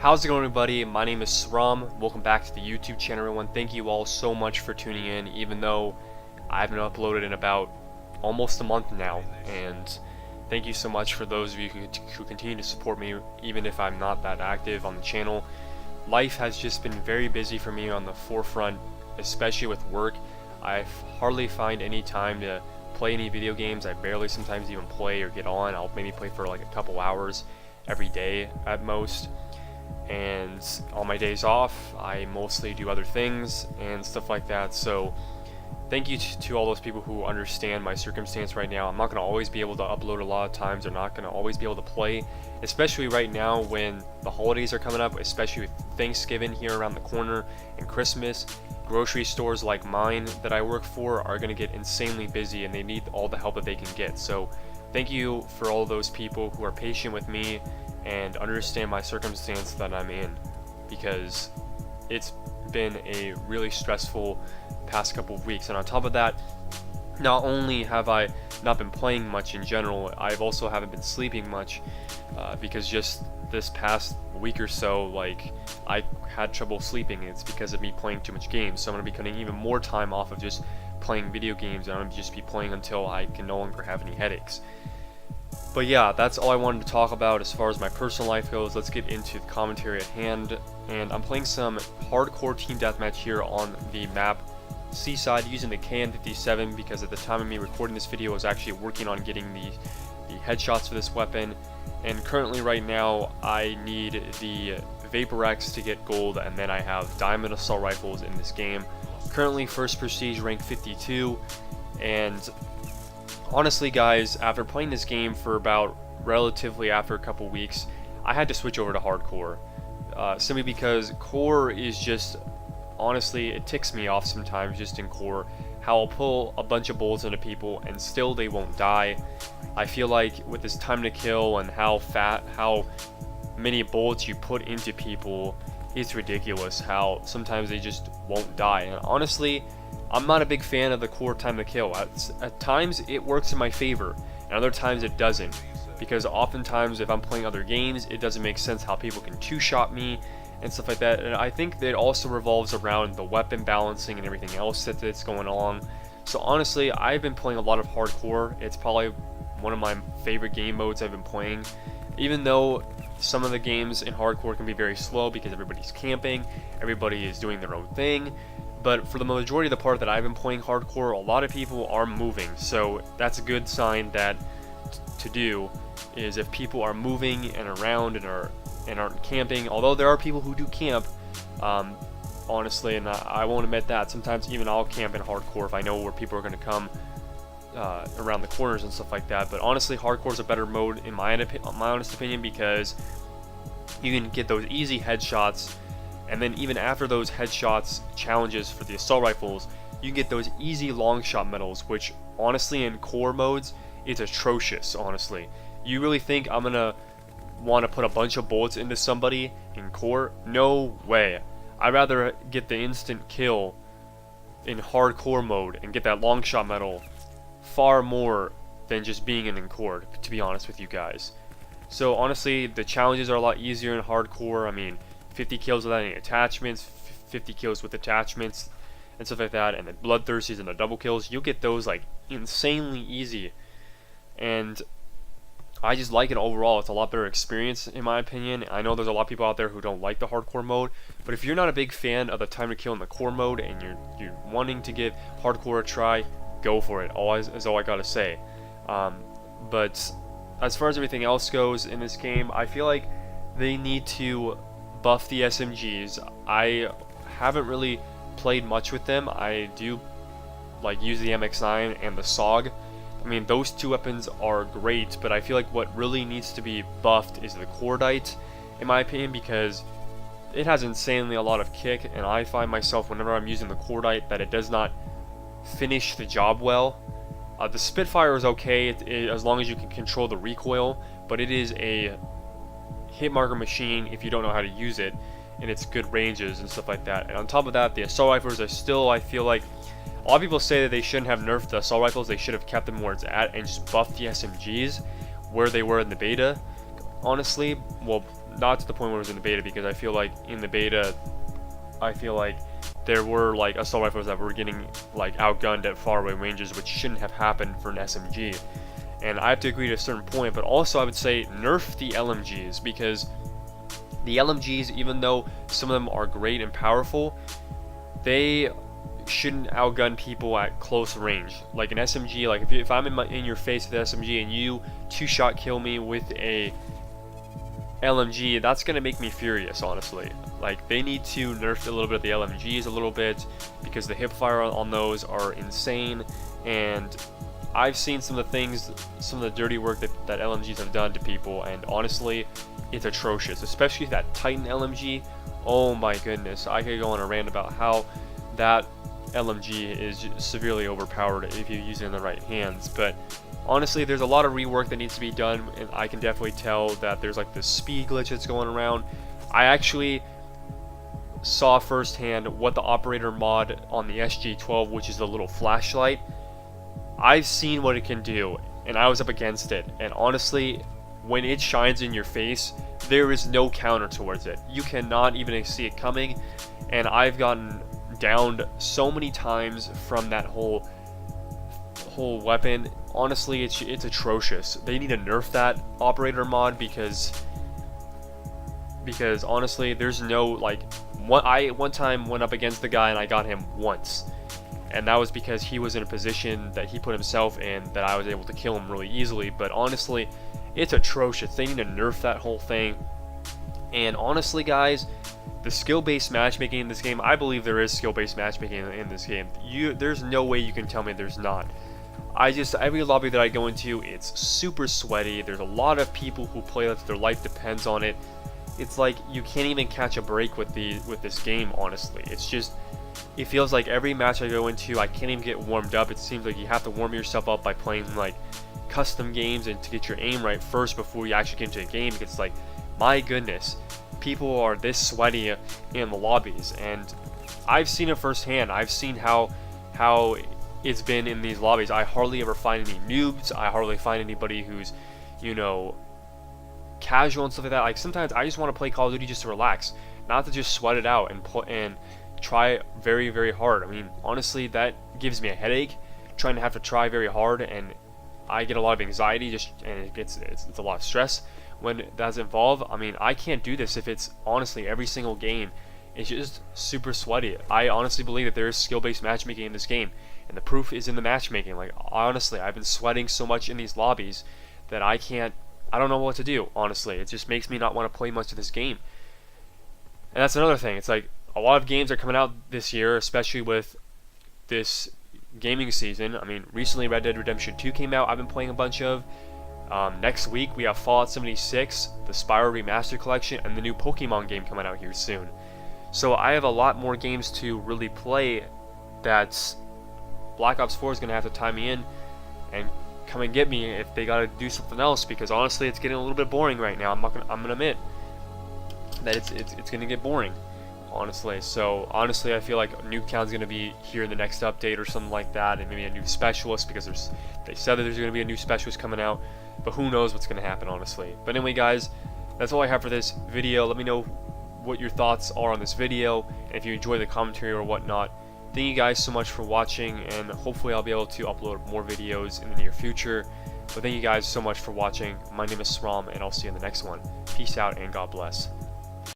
How's it going, everybody? My name is Srom. Welcome back to the YouTube channel, everyone. Thank you all so much for tuning in, even though I haven't uploaded in about almost a month now. And thank you so much for those of you who continue to support me, even if I'm not that active on the channel. Life has just been very busy for me on the forefront, especially with work. I hardly find any time to play any video games. I barely sometimes even play or get on. I'll maybe play for like a couple hours every day at most. And on my days off, I mostly do other things and stuff like that. So thank you to all those people who understand my circumstance right now. I'm not going to always be able to upload a lot of times, or not going to always be able to play, especially right now when the holidays are coming up, especially with Thanksgiving here around the corner and Christmas. Grocery stores like mine that I work for are going to get insanely busy, and they need all the help that they can get. So thank you for all those people who are patient with me and understand my circumstance that I'm in, because it's been a really stressful past couple of weeks. And on top of that, not only have I not been playing much in general, I've also haven't been sleeping much because just this past week or so, like, I had trouble sleeping. It's because of me playing too much games. So I'm going to be cutting even more time off of just playing video games, and I'm going to just be playing until I can no longer have any headaches. But yeah, that's all I wanted to talk about as far as my personal life goes. Let's get into the commentary at hand. And I'm playing some hardcore team deathmatch here on the map Seaside using the KN-57, because at the time of me recording this video I was actually working on getting the headshots for this weapon. And currently right now I need the Vapor X to get gold, and then I have diamond assault rifles in this game. Currently first prestige, rank 52, and honestly guys, after playing this game for about relatively after a couple weeks, I had to switch over to hardcore, simply because core is just, honestly, it ticks me off sometimes just in core, how I'll pull a bunch of bullets into people and still they won't die. I feel like with this time to kill and how many bullets you put into people, it's ridiculous how sometimes they just won't die. And honestly, I'm not a big fan of the core time to kill. At times it works in my favor, and other times it doesn't, because oftentimes if I'm playing other games, it doesn't make sense how people can two-shot me and stuff like that. And I think that it also revolves around the weapon balancing and everything else that's going on. So honestly, I've been playing a lot of hardcore. It's probably one of my favorite game modes I've been playing, even though some of the games in hardcore can be very slow because everybody's camping, everybody is doing their own thing. But for the majority of the part that I've been playing hardcore, a lot of people are moving. So that's a good sign that to do, is if people are moving and around and aren't camping. Although there are people who do camp, honestly, and I won't admit that. Sometimes even I'll camp in hardcore if I know where people are going to come around the corners and stuff like that. But honestly, hardcore is a better mode in my honest opinion, because you can get those easy headshots. And then even after those headshots challenges for the assault rifles, you can get those easy long shot medals, which honestly in core modes, it's atrocious, honestly. You really think I'm gonna want to put a bunch of bullets into somebody in core? No way. I'd rather get the instant kill in hardcore mode and get that long shot medal far more than just being in core, to be honest with you guys. So honestly, the challenges are a lot easier in hardcore. I mean, 50 kills without any attachments, 50 kills with attachments, and stuff like that, and the bloodthirsties and the double kills, you'll get those like insanely easy. And I just like it overall. It's a lot better experience in my opinion. I know there's a lot of people out there who don't like the hardcore mode, but if you're not a big fan of the time to kill in the core mode and you're wanting to give hardcore a try, go for it. Is all I gotta say. But as far as everything else goes in this game, I feel like they need to buff the SMGs. I haven't really played much with them. I do like use the MX9 and the SOG. I mean, those two weapons are great, but I feel like what really needs to be buffed is the Cordite, in my opinion, because it has insanely a lot of kick, and I find myself whenever I'm using the Cordite that it does not finish the job well. The Spitfire is okay as long as you can control the recoil, but it is a hit marker machine if you don't know how to use it, and its good ranges and stuff like that. And on top of that, the assault rifles are still, I feel like, a lot of people say that they shouldn't have nerfed the assault rifles. They should have kept them where it's at and just buffed the SMGs where they were in the beta. Honestly, well, not to the point where it was in the beta, because I feel like in the beta, I feel like there were like assault rifles that were getting like outgunned at faraway ranges, which shouldn't have happened for an SMG. And I have to agree to a certain point, but also I would say nerf the LMGs, because the LMGs, even though some of them are great and powerful, they shouldn't outgun people at close range. Like an SMG, like if I'm in your face with an SMG and you two-shot kill me with a LMG, that's gonna make me furious, honestly. Like, they need to nerf a little bit of the LMGs a little bit, because the hip fire on those are insane, and I've seen some of the things, some of the dirty work that LMGs have done to people, and honestly, it's atrocious. Especially that Titan LMG. Oh my goodness, I could go on a rant about how that LMG is severely overpowered if you use it in the right hands. But honestly, there's a lot of rework that needs to be done, and I can definitely tell that there's like this speed glitch that's going around. I actually saw firsthand what the operator mod on the SG-12, which is the little flashlight, I've seen what it can do, and I was up against it, and honestly, when it shines in your face, there is no counter towards it. You cannot even see it coming, and I've gotten downed so many times from that whole weapon. Honestly, it's atrocious. They need to nerf that operator mod, because honestly, there's no, like, one time went up against the guy and I got him once, and that was because he was in a position that he put himself in that I was able to kill him really easily. But honestly, it's atrocious. They need to nerf that whole thing. And honestly, guys, the skill-based matchmaking in this game, I believe there is skill-based matchmaking in this game. There's no way you can tell me there's not. Every lobby that I go into, it's super sweaty. There's a lot of people who play that their life depends on it. It's like you can't even catch a break with this game, honestly. It feels like every match I go into, I can't even get warmed up. It seems like you have to warm yourself up by playing like custom games and to get your aim right first before you actually get into a game. It's like, my goodness, people are this sweaty in the lobbies, and I've seen it firsthand. I've seen how it's been in these lobbies. I hardly ever find any noobs. I hardly find anybody who's, you know, casual and stuff like that. Like, sometimes I just want to play Call of Duty just to relax, not to just sweat it out and try very, very hard. I mean, honestly, that gives me a headache, trying to have to try very hard, and I get a lot of anxiety, and it's a lot of stress when that's involved. I mean, I can't do this if it's honestly every single game. It's just super sweaty. I honestly believe that there is skill-based matchmaking in this game, and the proof is in the matchmaking. Like, honestly, I've been sweating so much in these lobbies that I don't know what to do, honestly. It just makes me not want to play much of this game. And that's another thing. It's like, a lot of games are coming out this year, especially with this gaming season. I mean, recently Red Dead Redemption 2 came out, I've been playing a bunch of. Next week we have Fallout 76, the Spyro Remastered Collection, and the new Pokemon game coming out here soon. So I have a lot more games to really play. That's Black Ops 4 is going to have to tie me in and come and get me if they got to do something else, because honestly it's getting a little bit boring right now. I'm gonna admit that it's gonna get boring, honestly. So honestly, I feel like Nuketown's gonna be here in the next update or something like that, and maybe a new specialist, because they said that there's gonna be a new specialist coming out, but who knows what's gonna happen, honestly. But anyway, guys, that's all I have for this video. Let me know what your thoughts are on this video, and if you enjoy the commentary or whatnot. Thank you guys so much for watching, and hopefully I'll be able to upload more videos in the near future. But thank you guys so much for watching. My name is Srom, and I'll see you in the next one. Peace out, and God bless.